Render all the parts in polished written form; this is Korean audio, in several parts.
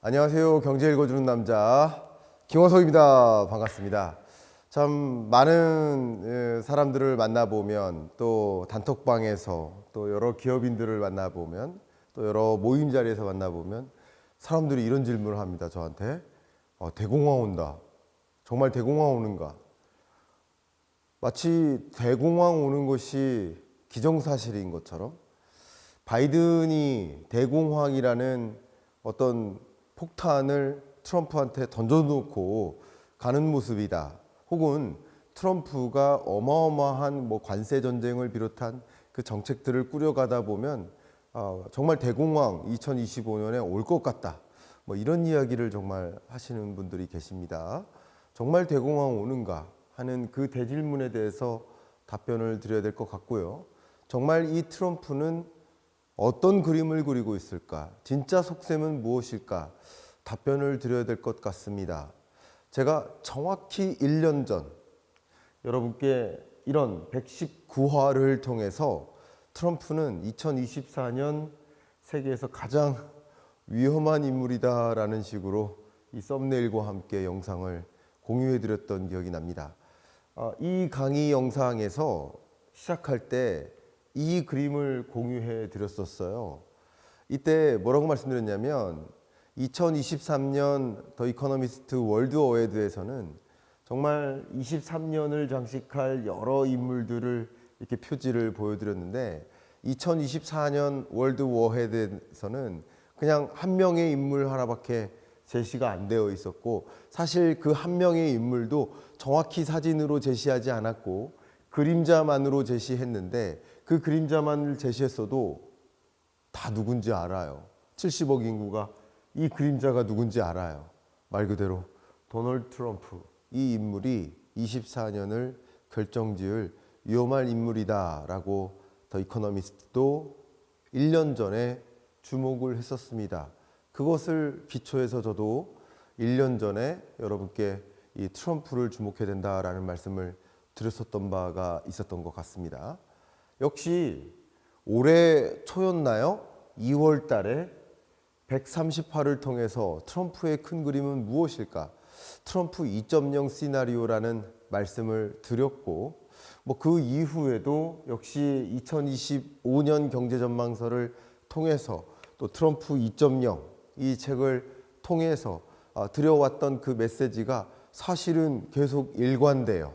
안녕하세요. 경제 읽어주는 남자 김원석입니다. 반갑습니다. 참 많은 사람들을 만나보면, 또 단톡방에서 또 여러 기업인들을 만나보면, 또 여러 모임 자리에서 만나보면 사람들이 이런 질문을 합니다. 저한테 대공황 온다. 정말 대공황 오는가? 마치 대공황 오는 것이 기정사실인 것처럼 바이든이 대공황이라는 어떤 폭탄을 트럼프한테 던져놓고 가는 모습이다. 혹은 트럼프가 어마어마한 관세 전쟁을 비롯한 그 정책들을 꾸려가다 보면 정말 대공황 2025년에 올 것 같다. 이런 이야기를 정말 하시는 분들이 계십니다. 정말 대공황 오는가 하는 그 대질문에 대해서 답변을 드려야 될 것 같고요. 정말 이 트럼프는 어떤 그림을 그리고 있을까? 진짜 속셈은 무엇일까? 답변을 드려야 될 것 같습니다. 제가 정확히 1년 전 여러분께 이런 119화를 통해서 트럼프는 2024년 세계에서 가장 위험한 인물이다라는 식으로 이 썸네일과 함께 영상을 공유해 드렸던 기억이 납니다. 이 강의 영상에서 시작할 때 이 그림을 공유해 드렸었어요. 이때 뭐라고 말씀드렸냐면 2023년 더 이코노미스트 월드 어웨드에서는 정말 23년을 장식할 여러 인물들을 이렇게 표지를 보여드렸는데 2024년 월드 워헤드에서는 그냥 한 명의 인물 하나밖에 제시가 안 되어 있었고, 사실 그 한 명의 인물도 정확히 사진으로 제시하지 않았고 그림자만으로 제시했는데, 그 그림자만을 제시했어도 다 누군지 알아요. 70억 인구가 이 그림자가 누군지 알아요. 말 그대로 도널드 트럼프, 이 인물이 24년을 결정지을 위험한 인물이다라고 더 이코노미스트도 1년 전에 주목을 했었습니다. 그것을 기초해서 저도 1년 전에 여러분께 이 트럼프를 주목해야 된다라는 말씀을 드렸었던 바가 있었던 것 같습니다. 역시 올해 초였나요? 2월 달에 130화를 통해서 트럼프의 큰 그림은 무엇일까? 트럼프 2.0 시나리오라는 말씀을 드렸고, 그 이후에도 역시 2025년 경제전망서를 통해서 또 트럼프 2.0 이 책을 통해서 드려왔던 그 메시지가 사실은 계속 일관돼요.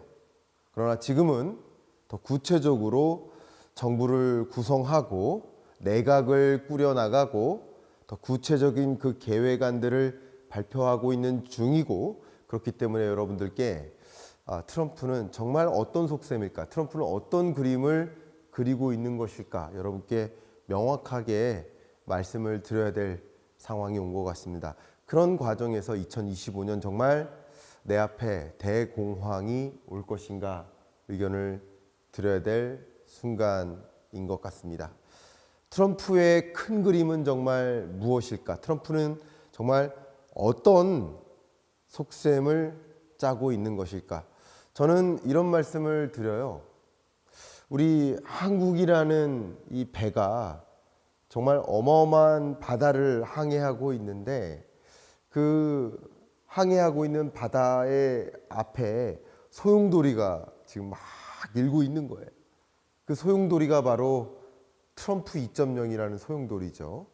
그러나 지금은 더 구체적으로 정부를 구성하고 내각을 꾸려나가고 더 구체적인 그 계획안들을 발표하고 있는 중이고, 그렇기 때문에 여러분들께 트럼프는 정말 어떤 속셈일까? 트럼프는 어떤 그림을 그리고 있는 것일까? 여러분께 명확하게 말씀을 드려야 될 상황이 온 것 같습니다. 그런 과정에서 2025년 정말 내 앞에 대공황이 올 것인가 의견을 드려야 될 순간인 것 같습니다. 트럼프의 큰 그림은 정말 무엇일까? 트럼프는 정말 어떤 속셈을 짜고 있는 것일까? 저는 이런 말씀을 드려요. 우리 한국이라는 이 배가 정말 어마어마한 바다를 항해하고 있는데, 그 항해하고 있는 바다의 앞에 소용돌이가 지금 막 밀고 있는 거예요. 그 소용돌이가 바로 트럼프 2.0이라는 소용돌이죠.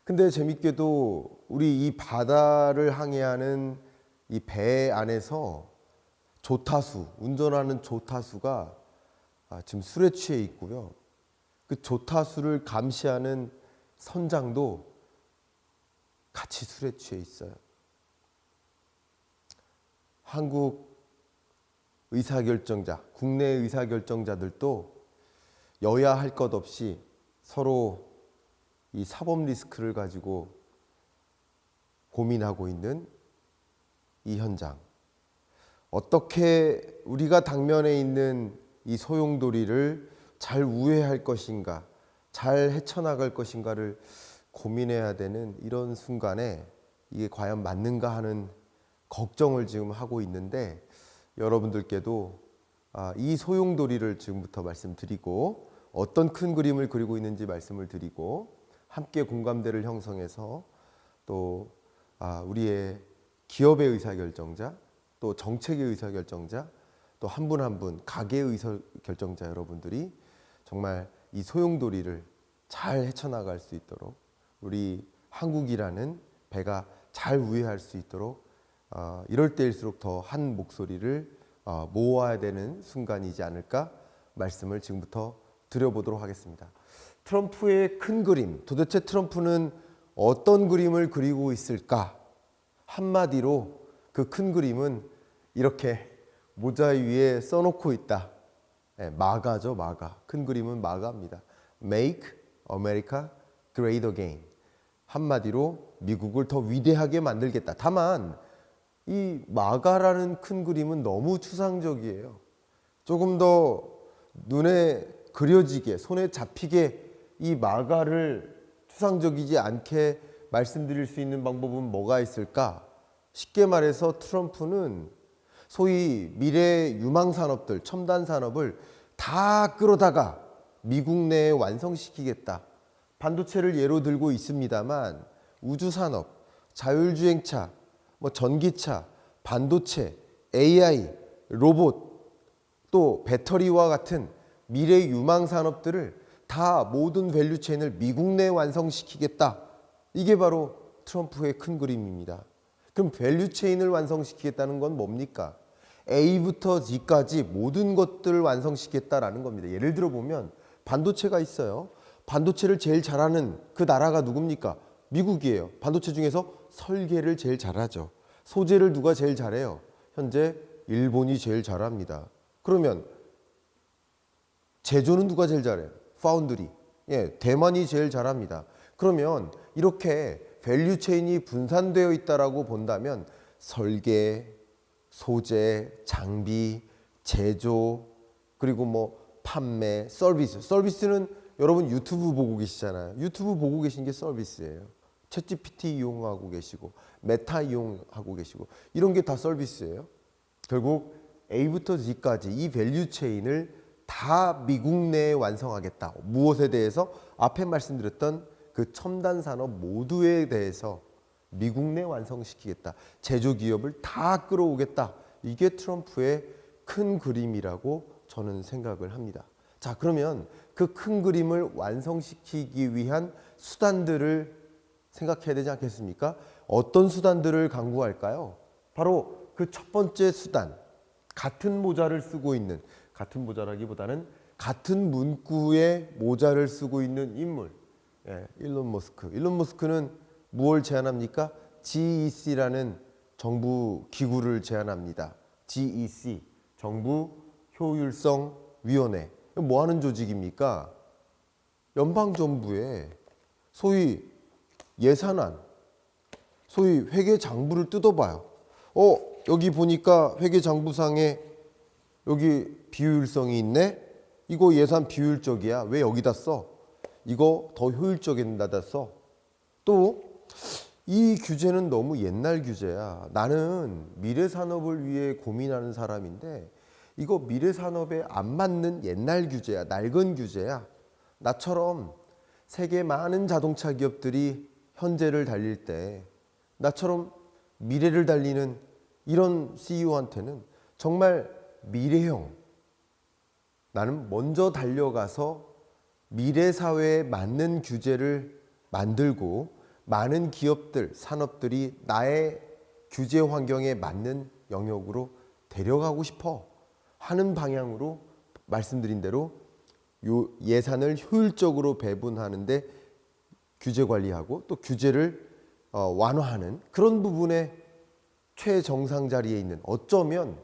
근데 재밌게도 우리 이 바다를 항해하는 이 배 안에서 조타수, 운전하는 조타수가 지금 술에 취해 있고요. 그 조타수를 감시하는 선장도 같이 술에 취해 있어요. 한국 의사결정자, 국내 의사결정자들도 여야 할 것 없이 서로 이 사법 리스크를 가지고 고민하고 있는 이 현장. 어떻게 우리가 당면에 있는 이 소용돌이를 잘 우회할 것인가, 잘 헤쳐나갈 것인가를 고민해야 되는 이런 순간에 이게 과연 맞는가 하는 걱정을 지금 하고 있는데, 여러분들께도 이 소용돌이를 지금부터 말씀드리고 어떤 큰 그림을 그리고 있는지 말씀을 드리고 함께 공감대를 형성해서 또 우리의 기업의 의사결정자, 또 정책의 의사결정자, 또 한 분 한 분 가게의 의사결정자 여러분들이 정말 이 소용돌이를 잘 헤쳐나갈 수 있도록 우리 한국이라는 배가 잘 우회할 수 있도록 이럴 때일수록 더 한 목소리를 모아야 되는 순간이지 않을까 말씀을 지금부터 드려보도록 하겠습니다. 트럼프의 큰 그림, 도대체 트럼프는 어떤 그림을 그리고 있을까? 한마디로 그 큰 그림은 이렇게 모자 위에 써놓고 있다. 네, 마가죠, 마가. 큰 그림은 마가입니다. Make America Great Again. 한마디로 미국을 더 위대하게 만들겠다. 다만 이 마가라는 큰 그림은 너무 추상적이에요. 조금 더 눈에 그려지게, 손에 잡히게 이 마가를 추상적이지 않게 말씀드릴 수 있는 방법은 뭐가 있을까? 쉽게 말해서 트럼프는 소위 미래 유망 산업들, 첨단 산업을 다 끌어다가 미국 내에 완성시키겠다. 반도체를 예로 들고 있습니다만 우주 산업, 자율주행차, 전기차, 반도체, AI, 로봇, 또 배터리와 같은 미래 유망 산업들을 다 모든 밸류체인을 미국 내에 완성시키겠다. 이게 바로 트럼프의 큰 그림입니다. 그럼 밸류체인을 완성시키겠다는 건 뭡니까? A부터 Z까지 모든 것들을 완성시키겠다라는 겁니다. 예를 들어 보면 반도체가 있어요. 반도체를 제일 잘하는 그 나라가 누굽니까? 미국이에요. 반도체 중에서 설계를 제일 잘하죠. 소재를 누가 제일 잘해요? 현재 일본이 제일 잘합니다. 그러면 제조는 누가 제일 잘해요? 파운드리. 대만이 제일 잘합니다. 그러면 이렇게 밸류체인이 분산되어 있다라고 본다면 설계, 소재, 장비, 제조, 그리고 판매, 서비스. 서비스는 여러분 유튜브 보고 계시잖아요. 유튜브 보고 계신 게 서비스예요. 챗GPT 이용하고 계시고 메타 이용하고 계시고 이런 게 다 서비스예요. 결국 A부터 Z까지 이 밸류체인을 다 미국 내에 완성하겠다. 무엇에 대해서? 앞에 말씀드렸던 그 첨단 산업 모두에 대해서 미국 내 완성시키겠다. 제조기업을 다 끌어오겠다. 이게 트럼프의 큰 그림이라고 저는 생각을 합니다. 자, 그러면 그 큰 그림을 완성시키기 위한 수단들을 생각해야 되지 않겠습니까? 어떤 수단들을 강구할까요? 바로 그 첫 번째 수단, 같은 모자를 쓰고 있는, 같은 모자라기보다는 같은 문구의 모자를 쓰고 있는 인물, 일론 머스크. 일론 머스크는 무엇을 제안합니까? GEC라는 정부 기구를 제안합니다. GEC, 정부 효율성 위원회. 뭐 하는 조직입니까? 연방정부의 소위 예산안, 소위 회계장부를 뜯어봐요. 여기 보니까 회계장부상에 여기 비효율성이 있네? 이거 예산 비효율적이야. 왜 여기다 써? 이거 더 효율적인데다 써. 또 이 규제는 너무 옛날 규제야. 나는 미래 산업을 위해 고민하는 사람인데 이거 미래 산업에 안 맞는 옛날 규제야. 낡은 규제야. 나처럼 세계 많은 자동차 기업들이 현재를 달릴 때 나처럼 미래를 달리는 이런 CEO한테는 정말 미래형, 나는 먼저 달려가서 미래 사회에 맞는 규제를 만들고 많은 기업들, 산업들이 나의 규제 환경에 맞는 영역으로 데려가고 싶어 하는 방향으로 말씀드린 대로 요 예산을 효율적으로 배분하는데 규제 관리하고 또 규제를 완화하는 그런 부분에 최정상 자리에 있는, 어쩌면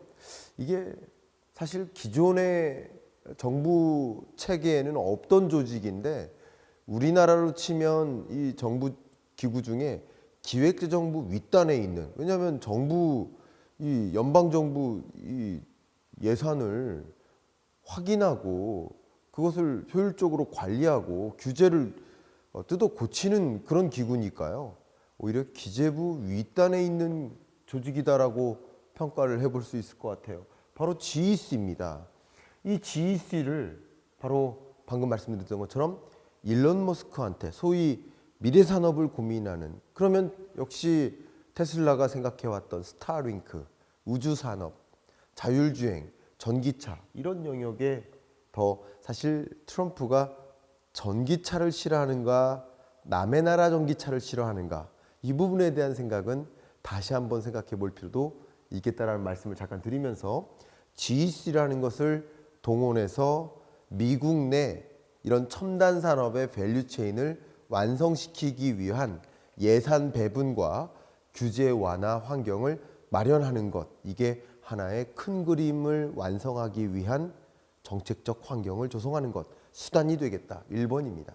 이게 사실 기존의 정부 체계에는 없던 조직인데 우리나라로 치면 이 정부 기구 중에 기획재정부 윗단에 있는, 왜냐하면 정부 이 연방 정부 이 예산을 확인하고 그것을 효율적으로 관리하고 규제를 뜯어 고치는 그런 기구니까요. 오히려 기재부 윗단에 있는 조직이다라고 평가를 해볼 수 있을 것 같아요. 바로 GEC입니다. 이 GEC를 바로 방금 말씀드렸던 것처럼 일론 머스크한테 소위 미래 산업을 고민하는, 그러면 역시 테슬라가 생각해왔던 스타링크, 우주 산업, 자율주행, 전기차 이런 영역에 더 사실 트럼프가 전기차를 싫어하는가 남의 나라 전기차를 싫어하는가 이 부분에 대한 생각은 다시 한번 생각해 볼 필요도 있겠다라는 말씀을 잠깐 드리면서 GEC라는 것을 동원해서 미국 내 이런 첨단 산업의 밸류체인을 완성시키기 위한 예산 배분과 규제 완화 환경을 마련하는 것, 이게 하나의 큰 그림을 완성하기 위한 정책적 환경을 조성하는 것, 수단이 되겠다. 1번입니다.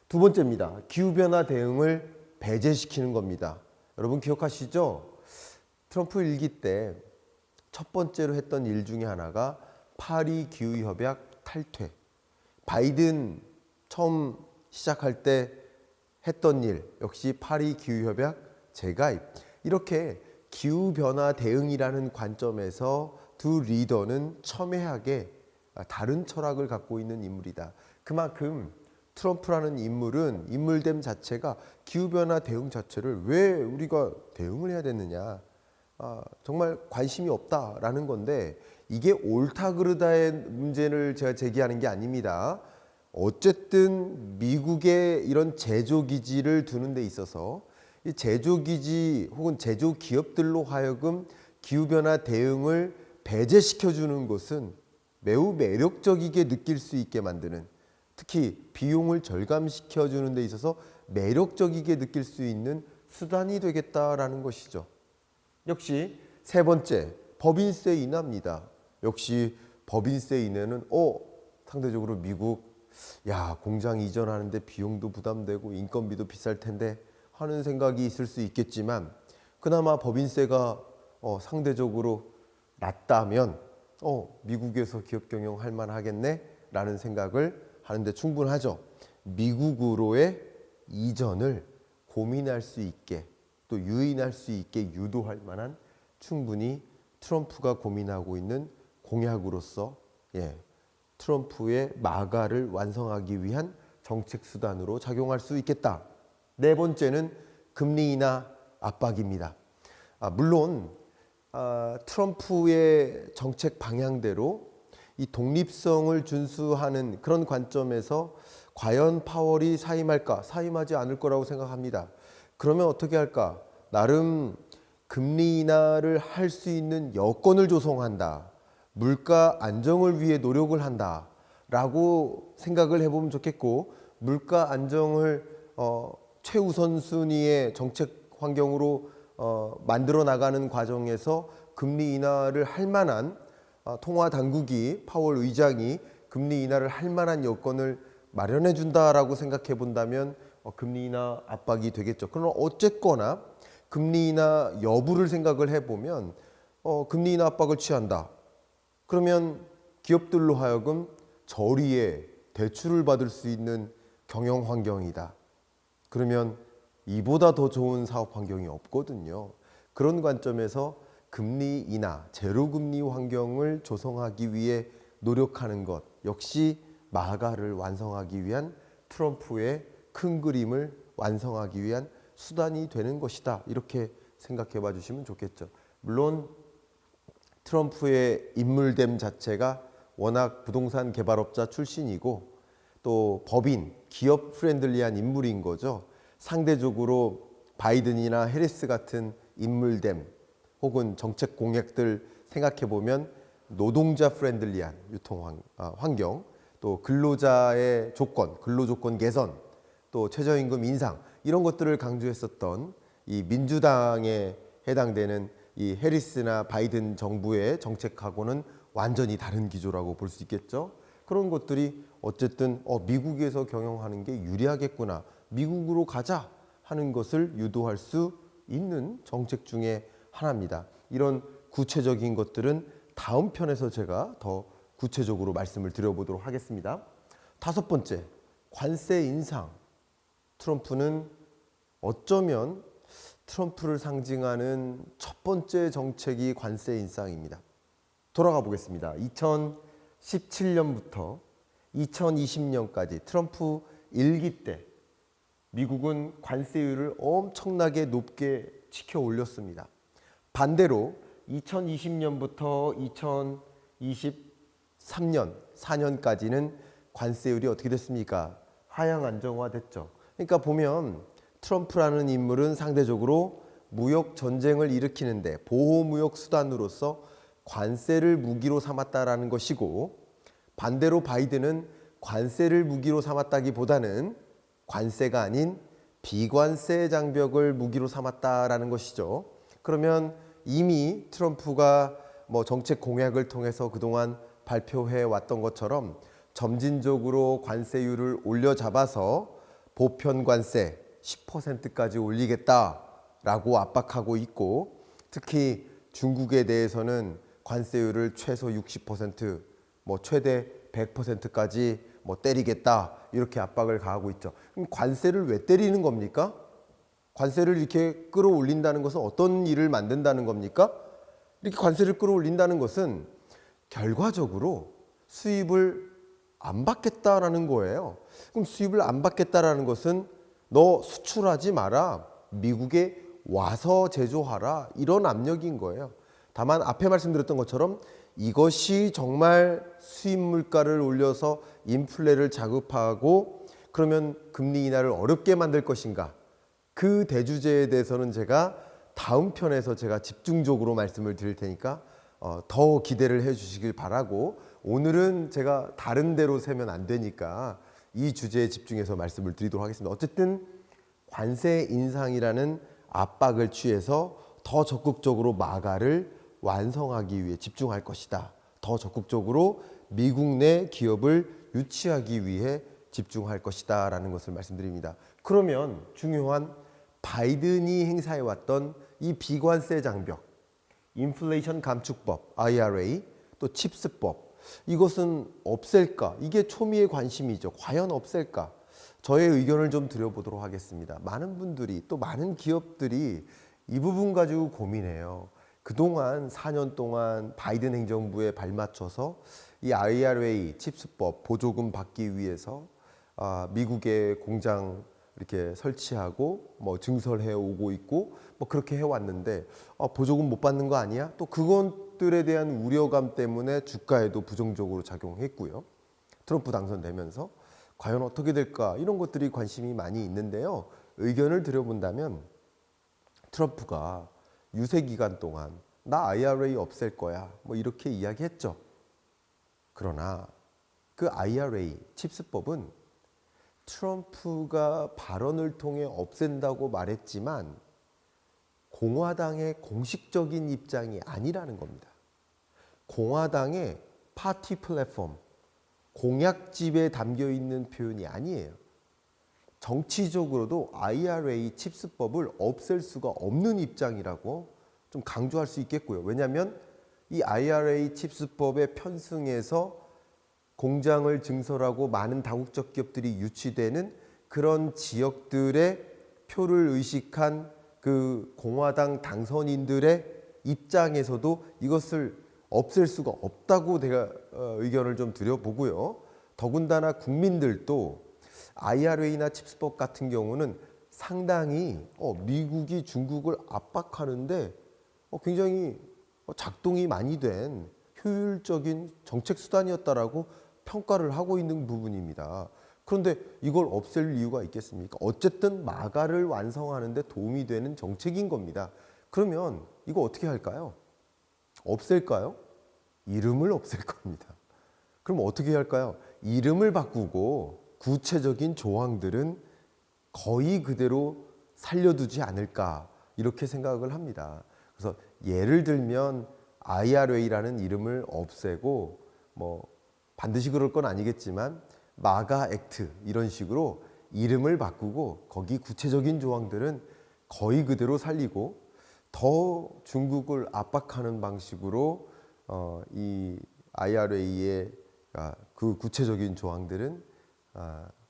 두 번째입니다. 기후변화 대응을 배제시키는 겁니다. 여러분 기억하시죠? 트럼프 일기 때 첫 번째로 했던 일 중에 하나가 파리 기후협약 탈퇴. 바이든 처음 시작할 때 했던 일 역시 파리 기후협약 재가입. 이렇게 기후변화 대응이라는 관점에서 두 리더는 첨예하게 다른 철학을 갖고 있는 인물이다. 그만큼 트럼프라는 인물은 인물됨 자체가 기후변화 대응 자체를 왜 우리가 대응을 해야 되느냐, 정말 관심이 없다라는 건데, 이게 옳다 그르다의 문제를 제가 제기하는 게 아닙니다. 어쨌든 미국의 이런 제조기지를 두는 데 있어서 이 제조기지 혹은 제조기업들로 하여금 기후변화 대응을 배제시켜주는 것은 매우 매력적이게 느낄 수 있게 만드는, 특히 비용을 절감시켜주는 데 있어서 매력적이게 느낄 수 있는 수단이 되겠다라는 것이죠. 역시 세 번째, 법인세 인하입니다. 역시 법인세 인하는 상대적으로 미국 공장 이전하는데 비용도 부담되고 인건비도 비쌀 텐데 하는 생각이 있을 수 있겠지만, 그나마 법인세가 상대적으로 낮다면 미국에서 기업 경영할 만하겠네 라는 생각을 하는데 충분하죠. 미국으로의 이전을 고민할 수 있게 또 유인할 수 있게 유도할 만한 충분히 트럼프가 고민하고 있는 공약으로서 트럼프의 마가를 완성하기 위한 정책 수단으로 작용할 수 있겠다. 네 번째는 금리 인하 압박입니다. 물론 트럼프의 정책 방향대로 이 독립성을 준수하는 그런 관점에서 과연 파월이 사임할까? 사임하지 않을 거라고 생각합니다. 그러면 어떻게 할까? 나름 금리 인하를 할 수 있는 여건을 조성한다. 물가 안정을 위해 노력을 한다. 라고 생각을 해보면 좋겠고, 물가 안정을 최우선 순위의 정책 환경으로 만들어 나가는 과정에서 금리 인하를 할 만한 통화 당국이, 파월 의장이 금리 인하를 할 만한 여건을 마련해 준다라고 생각해 본다면 금리 인하 압박이 되겠죠. 그러나 어쨌거나 금리 인하 여부를 생각을 해보면 금리 인하 압박을 취한다. 그러면 기업들로 하여금 저리에 대출을 받을 수 있는 경영 환경이다. 그러면 이보다 더 좋은 사업 환경이 없거든요. 그런 관점에서 금리 인하, 제로금리 환경을 조성하기 위해 노력하는 것 역시 마가를 완성하기 위한 트럼프의 큰 그림을 완성하기 위한 수단이 되는 것이다. 이렇게 생각해 봐 주시면 좋겠죠. 물론 트럼프의 인물됨 자체가 워낙 부동산 개발업자 출신이고 또 법인, 기업 프렌들리한 인물인 거죠. 상대적으로 바이든이나 해리스 같은 인물됨 혹은 정책 공약들 생각해 보면 노동자 프렌들리한 유통 환경, 또 근로자의 조건, 근로조건 개선, 또 최저임금 인상 이런 것들을 강조했었던 이 민주당에 해당되는 이 해리스나 바이든 정부의 정책하고는 완전히 다른 기조라고 볼 수 있겠죠. 그런 것들이 어쨌든 미국에서 경영하는 게 유리하겠구나, 미국으로 가자 하는 것을 유도할 수 있는 정책 중에 하나입니다. 이런 구체적인 것들은 다음 편에서 제가 더 구체적으로 말씀을 드려보도록 하겠습니다. 다섯 번째, 관세 인상. 트럼프는 어쩌면 트럼프를 상징하는 첫 번째 정책이 관세 인상입니다. 돌아가 보겠습니다. 2017년부터 2020년까지 트럼프 1기 때 미국은 관세율을 엄청나게 높게 치켜 올렸습니다. 반대로 2020년부터 2023년, 4년까지는 관세율이 어떻게 됐습니까? 하향 안정화됐죠. 그러니까 보면 트럼프라는 인물은 상대적으로 무역 전쟁을 일으키는데 보호 무역 수단으로서 관세를 무기로 삼았다라는 것이고, 반대로 바이든은 관세를 무기로 삼았다기보다는 관세가 아닌 비관세 장벽을 무기로 삼았다라는 것이죠. 그러면 이미 트럼프가 정책 공약을 통해서 그동안 발표해 왔던 것처럼 점진적으로 관세율을 올려잡아서 보편 관세 10%까지 올리겠다라고 압박하고 있고, 특히 중국에 대해서는 관세율을 최소 60%, 최대 100%까지 때리겠다, 이렇게 압박을 가하고 있죠. 그럼 관세를 왜 때리는 겁니까? 관세를 이렇게 끌어올린다는 것은 어떤 일을 만든다는 겁니까? 이렇게 관세를 끌어올린다는 것은 결과적으로 수입을 안 받겠다라는 거예요. 그럼 수입을 안 받겠다라는 것은 너 수출하지 마라, 미국에 와서 제조하라, 이런 압력인 거예요. 다만 앞에 말씀드렸던 것처럼 이것이 정말 수입 물가를 올려서 인플레를 자극하고 그러면 금리 인하를 어렵게 만들 것인가, 그 대주제에 대해서는 제가 다음 편에서 제가 집중적으로 말씀을 드릴 테니까 더 기대를 해 주시길 바라고, 오늘은 제가 다른 데로 세면 안 되니까 이 주제에 집중해서 말씀을 드리도록 하겠습니다. 어쨌든 관세 인상이라는 압박을 취해서 더 적극적으로 마가를 완성하기 위해 집중할 것이다. 더 적극적으로 미국 내 기업을 유치하기 위해 집중할 것이다 라는 것을 말씀드립니다. 그러면 중요한 바이든이 행사해왔던 이 비관세 장벽, 인플레이션 감축법, IRA, 또 칩스법, 이것은 없앨까? 이게 초미의 관심이죠. 과연 없앨까? 저의 의견을 좀 드려보도록 하겠습니다. 많은 분들이, 또 많은 기업들이 이 부분 가지고 고민해요. 그동안 4년 동안 바이든 행정부에 발맞춰서 이 IRA, 칩스법, 보조금 받기 위해서 미국에 공장 이렇게 설치하고 증설해 오고 있고 그렇게 해왔는데 보조금 못 받는 거 아니야? 또 그것들에 대한 우려감 때문에 주가에도 부정적으로 작용했고요. 트럼프 당선되면서 과연 어떻게 될까, 이런 것들이 관심이 많이 있는데요. 의견을 드려본다면 트럼프가 유세 기간 동안 나 IRA 없앨 거야 이렇게 이야기했죠. 그러나 그 IRA, 칩스법은 트럼프가 발언을 통해 없앤다고 말했지만 공화당의 공식적인 입장이 아니라는 겁니다. 공화당의 파티 플랫폼, 공약집에 담겨 있는 표현이 아니에요. 정치적으로도 IRA, 칩스법을 없앨 수가 없는 입장이라고 좀 강조할 수 있겠고요. 왜냐하면 이 IRA, 칩스법에 편승해서 공장을 증설하고 많은 다국적 기업들이 유치되는 그런 지역들의 표를 의식한 그 공화당 당선인들의 입장에서도 이것을 없앨 수가 없다고 제가 의견을 좀 드려보고요. 더군다나 국민들도 IRA나 칩스법 같은 경우는 상당히 미국이 중국을 압박하는데 굉장히 작동이 많이 된 효율적인 정책 수단이었다라고 평가를 하고 있는 부분입니다. 그런데 이걸 없앨 이유가 있겠습니까? 어쨌든 마가를 완성하는 데 도움이 되는 정책인 겁니다. 그러면 이거 어떻게 할까요? 없앨까요? 이름을 없앨 겁니다. 그럼 어떻게 할까요? 이름을 바꾸고 구체적인 조항들은 거의 그대로 살려두지 않을까, 이렇게 생각을 합니다. 그래서 예를 들면 IRA라는 이름을 없애고 반드시 그럴 건 아니겠지만 마가 액트 이런 식으로 이름을 바꾸고 거기 구체적인 조항들은 거의 그대로 살리고 더 중국을 압박하는 방식으로 이 IRA의 그 구체적인 조항들은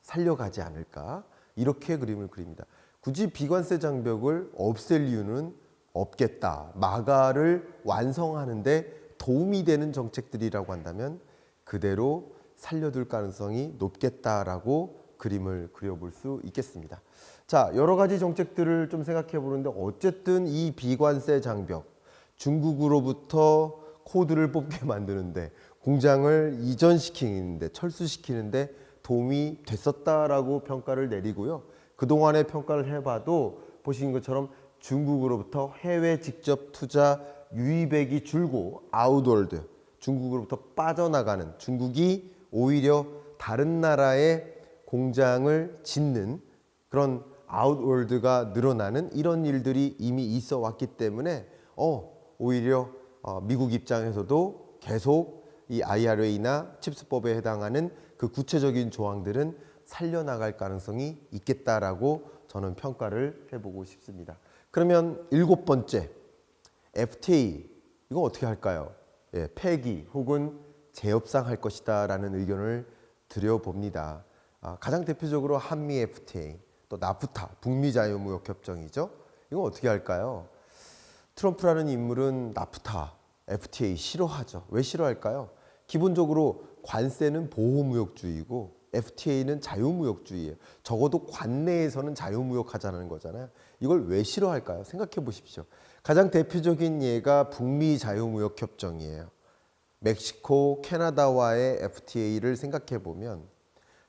살려가지 않을까, 이렇게 그림을 그립니다. 굳이 비관세 장벽을 없앨 이유는 없겠다. 마가를 완성하는 데 도움이 되는 정책들이라고 한다면 그대로 살려둘 가능성이 높겠다라고 그림을 그려볼 수 있겠습니다. 자, 여러 가지 정책들을 좀 생각해 보는데 어쨌든 이 비관세 장벽, 중국으로부터 코드를 뽑게 만드는데 공장을 이전시키는데 철수시키는데 도움이 됐었다라고 평가를 내리고요. 그동안의 평가를 해봐도 보신 것처럼 중국으로부터 해외 직접 투자 유입액이 줄고 아웃월드, 중국으로부터 빠져나가는, 중국이 오히려 다른 나라에 공장을 짓는 그런 아웃월드가 늘어나는 이런 일들이 이미 있어 왔기 때문에 오히려 미국 입장에서도 계속 이 IRA나 칩스법에 해당하는 그 구체적인 조항들은 살려나갈 가능성이 있겠다라고 저는 평가를 해보고 싶습니다. 그러면 7번째, FTA 이건 어떻게 할까요? 예, 폐기 혹은 재협상할 것이다 라는 의견을 드려봅니다. 가장 대표적으로 한미 FTA, 또 나프타, 북미 자유무역협정이죠. 이건 어떻게 할까요? 트럼프라는 인물은 나프타, FTA 싫어하죠. 왜 싫어할까요? 기본적으로 관세는 보호무역주의고 FTA는 자유무역주의예요. 적어도 관내에서는 자유무역하자는 거잖아요. 이걸 왜 싫어할까요? 생각해 보십시오. 가장 대표적인 예가 북미 자유무역협정이에요. 멕시코, 캐나다와의 FTA를 생각해 보면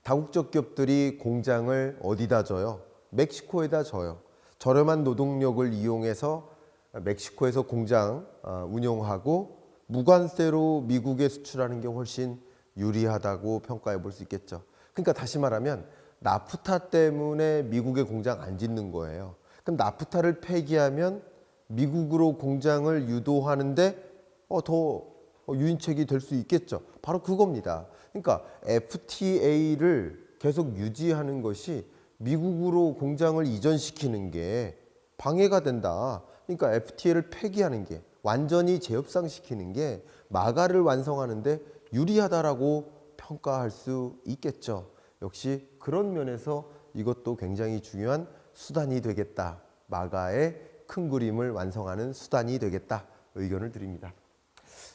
다국적 기업들이 공장을 어디다 져요? 멕시코에다 져요. 저렴한 노동력을 이용해서 멕시코에서 공장 운영하고 무관세로 미국에 수출하는 게 훨씬 유리하다고 평가해 볼 수 있겠죠. 그러니까 다시 말하면 나프타 때문에 미국에 공장 안 짓는 거예요. 그럼 나프타를 폐기하면 미국으로 공장을 유도하는데 더 유인책이 될 수 있겠죠. 바로 그겁니다. 그러니까 FTA를 계속 유지하는 것이 미국으로 공장을 이전시키는 게 방해가 된다. 그러니까 FTA를 폐기하는 게, 완전히 재협상시키는 게 마가를 완성하는데 유리하다라고 평가할 수 있겠죠. 역시 그런 면에서 이것도 굉장히 중요한 수단이 되겠다. 마가의 큰 그림을 완성하는 수단이 되겠다. 의견을 드립니다.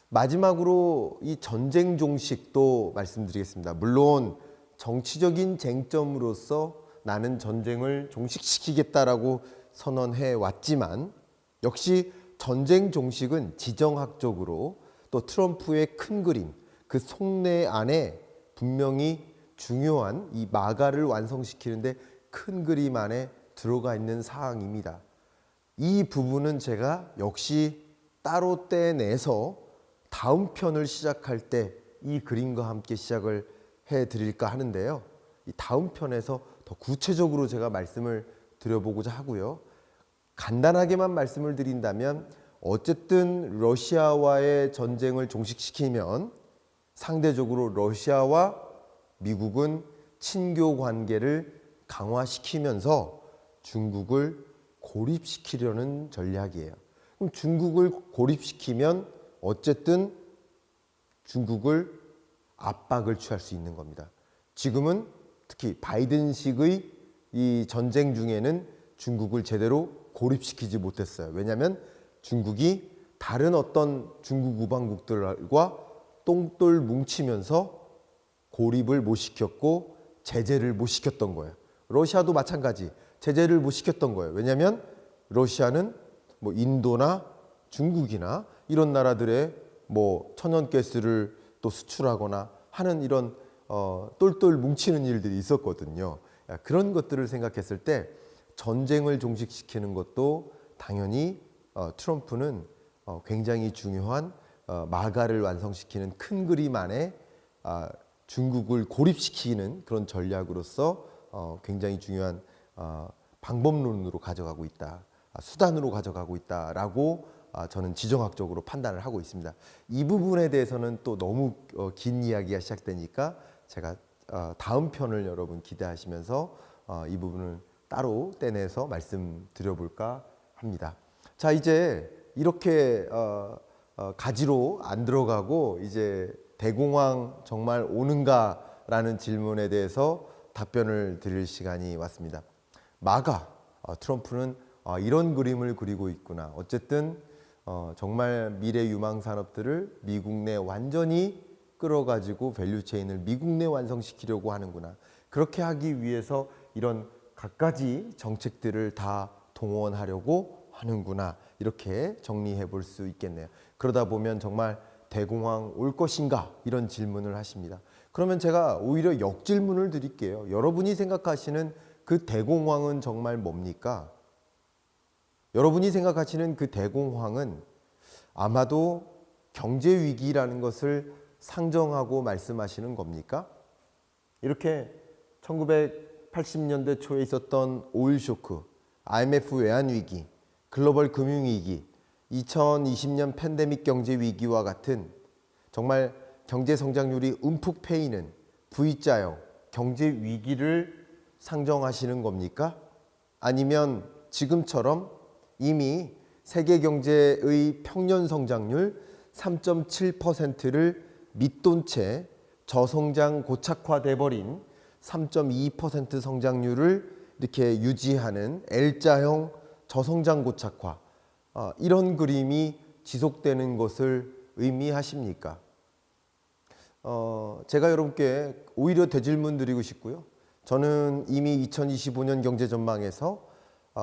마지막으로 이 전쟁 종식도 말씀드리겠습니다. 물론 정치적인 쟁점으로서 나는 전쟁을 종식시키겠다라고 선언해 왔지만 역시 전쟁 종식은 지정학적으로 또 트럼프의 큰 그림, 그 속내 안에 분명히 중요한 이 마가를 완성시키는데 큰 그림 안에 들어가 있는 사항입니다. 이 부분은 제가 역시 따로 떼내서 다음 편을 시작할 때 이 그림과 함께 시작을 해 드릴까 하는데요. 이 다음 편에서 더 구체적으로 제가 말씀을 드려보고자 하고요. 간단하게만 말씀을 드린다면 어쨌든 러시아와의 전쟁을 종식시키면 상대적으로 러시아와 미국은 친교 관계를 강화시키면서 중국을 고립시키려는 전략이에요. 그럼 중국을 고립시키면 어쨌든 중국을 압박을 취할 수 있는 겁니다. 지금은 특히 바이든식의 이 전쟁 중에는 중국을 제대로 고립시키지 못했어요. 왜냐하면 중국이 다른 어떤 중국 우방국들과 똥돌 뭉치면서 고립을 못 시켰고 제재를 못 시켰던 거예요. 러시아도 마찬가지 제재를 못 시켰던 거예요. 왜냐하면 러시아는 뭐 인도나 중국이나 이런 나라들의 뭐 천연가스를 또 수출하거나 하는 이런 똘똘 뭉치는 일들이 있었거든요. 그런 것들을 생각했을 때 전쟁을 종식시키는 것도 당연히 트럼프는 굉장히 중요한 마가를 완성시키는 큰 그림 안에 중국을 고립시키는 그런 전략으로서 굉장히 중요한 방법론으로 가져가고 있다. 수단으로 가져가고 있다라고 저는 지정학적으로 판단을 하고 있습니다. 이 부분에 대해서는 또 너무 긴 이야기가 시작되니까 제가 다음 편을 여러분 기대하시면서 이 부분을 따로 떼내서 말씀드려볼까 합니다. 자, 이제 이렇게 가지로 안 들어가고 이제 대공황 정말 오는가라는 질문에 대해서 답변을 드릴 시간이 왔습니다. 마가 트럼프는 이런 그림을 그리고 있구나. 어쨌든 정말 미래 유망 산업들을 미국 내 완전히 끌어가지고 밸류체인을 미국 내 완성시키려고 하는구나. 그렇게 하기 위해서 이런 갖가지 정책들을 다 동원하려고 하는구나. 이렇게 정리해 볼 수 있겠네요. 그러다 보면 정말 대공황 올 것인가? 이런 질문을 하십니다. 그러면 제가 오히려 역질문을 드릴게요. 여러분이 생각하시는 그 대공황은 정말 뭡니까? 여러분이 생각하시는 그 대공황은 아마도 경제 위기라는 것을 상정하고 말씀하시는 겁니까? 이렇게 1980년대 초에 있었던 오일 쇼크, IMF 외환 위기, 글로벌 금융 위기, 2020년 팬데믹 경제 위기와 같은 정말 경제 성장률이 움푹 패이는 V자형 경제 위기를 상정하시는 겁니까? 아니면 지금처럼 이미 세계 경제의 평년 성장률 3.7%를 밑돈 채 저성장 고착화돼 버린 3.2% 성장률을 이렇게 유지하는 L자형 저성장 고착화, 이런 그림이 지속되는 것을 의미하십니까? 제가 여러분께 오히려 되질문 드리고 싶고요. 저는 이미 2025년 경제 전망에서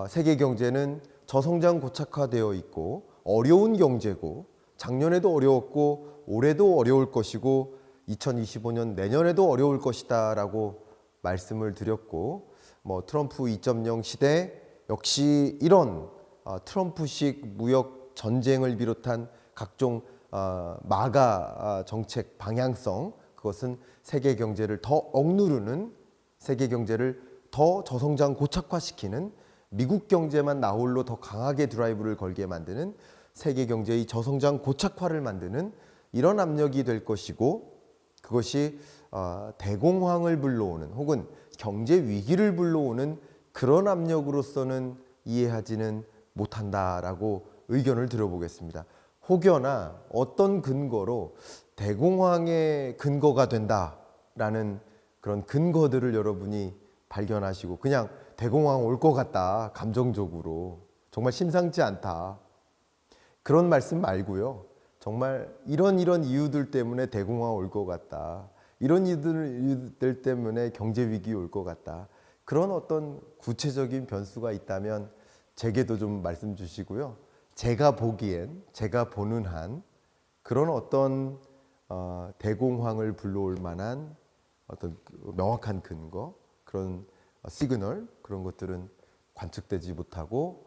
세계 경제는 저성장 고착화되어 있고 어려운 경제고 작년에도 어려웠고 올해도 어려울 것이고 2025년 내년에도 어려울 것이다 라고 말씀을 드렸고, 트럼프 2.0 시대 역시 이런 트럼프식 무역 전쟁을 비롯한 각종 마가 정책 방향성, 그것은 세계 경제를 더 억누르는, 세계 경제를 더 저성장 고착화시키는, 미국 경제만 나홀로 더 강하게 드라이브를 걸게 만드는, 세계 경제의 저성장 고착화를 만드는 이런 압력이 될 것이고, 그것이 대공황을 불러오는 혹은 경제 위기를 불러오는 그런 압력으로서는 이해하지는 못한다라고 의견을 들어보겠습니다. 혹여나 어떤 근거로 대공황의 근거가 된다라는 그런 근거들을 여러분이 발견하시고 그냥 대공황 올 것 같다, 감정적으로 정말 심상치 않다, 그런 말씀 말고요. 정말 이런 이유들 때문에 대공황 올 것 같다, 이런 이유들 때문에 경제 위기 올 것 같다, 그런 어떤 구체적인 변수가 있다면 제게도 좀 말씀 주시고요. 제가 보기엔, 제가 보는 한 그런 어떤 대공황을 불러올 만한 어떤 명확한 근거, 그런 시그널, 그런 것들은 관측되지 못하고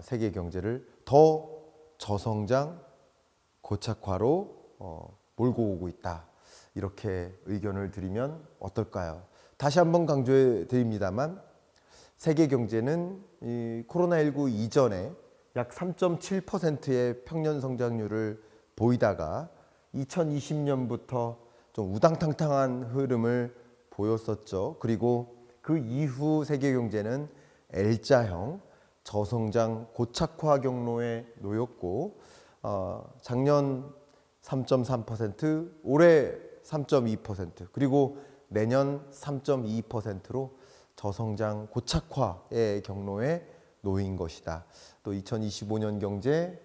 세계 경제를 더 저성장 고착화로 몰고 오고 있다, 이렇게 의견을 드리면 어떨까요? 다시 한번 강조해 드립니다만 세계 경제는 이 코로나19 이전에 약 3.7%의 평년 성장률을 보이다가 2020년부터 좀 우당탕탕한 흐름을 보였었죠. 그리고 그 이후 세계 경제는 L자형 저성장 고착화 경로에 놓였고, 작년 3.3%, 올해 3.2%, 그리고 내년 3.2%로 저성장 고착화의 경로에 놓인 것이다. 또 2025년 경제,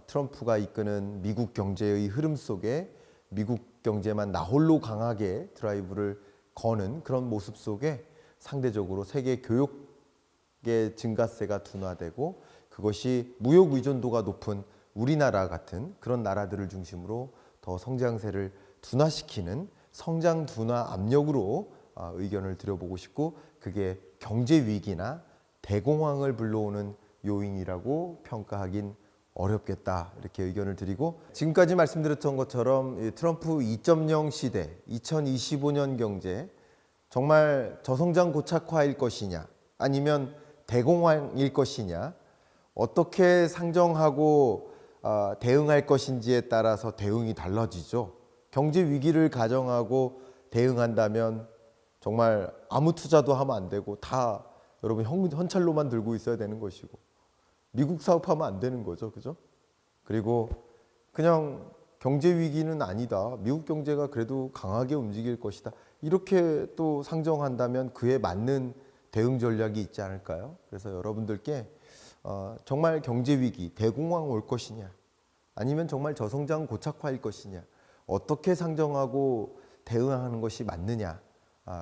트럼프가 이끄는 미국 경제의 흐름 속에 미국 경제만 나홀로 강하게 드라이브를 거는 그런 모습 속에 상대적으로 세계 교역의 증가세가 둔화되고, 그것이 무역 의존도가 높은 우리나라 같은 그런 나라들을 중심으로 더 성장세를 둔화시키는 성장 둔화 압력으로 의견을 드려보고 싶고, 그게 경제 위기나 대공황을 불러오는 요인이라고 평가하긴 어렵겠다, 이렇게 의견을 드리고, 지금까지 말씀드렸던 것처럼 트럼프 2.0 시대 2025년 경제 정말 저성장 고착화일 것이냐 아니면 대공황일 것이냐, 어떻게 상정하고 대응할 것인지에 따라서 대응이 달라지죠. 경제 위기를 가정하고 대응한다면 정말 아무 투자도 하면 안 되고 다 여러분 현찰로만 들고 있어야 되는 것이고, 미국 사업하면 안 되는 거죠. 그죠? 그리고 그냥 경제 위기는 아니다, 미국 경제가 그래도 강하게 움직일 것이다, 이렇게 또 상정한다면 그에 맞는 대응 전략이 있지 않을까요? 그래서 여러분들께 정말 경제 위기, 대공황 올 것이냐 아니면 정말 저성장 고착화일 것이냐, 어떻게 상정하고 대응하는 것이 맞느냐,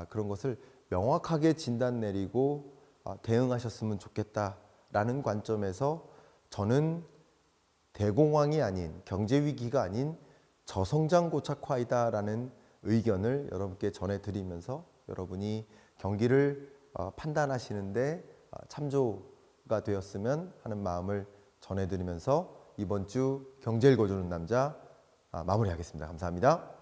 그런 것을 명확하게 진단 내리고 대응하셨으면 좋겠다라는 관점에서 저는 대공황이 아닌, 경제 위기가 아닌 저성장 고착화이다라는 의견을 여러분께 전해드리면서 여러분이 경기를 판단하시는데 참조가 되었으면 하는 마음을 전해드리면서 이번 주 경제 읽어주는 남자 마무리하겠습니다. 감사합니다.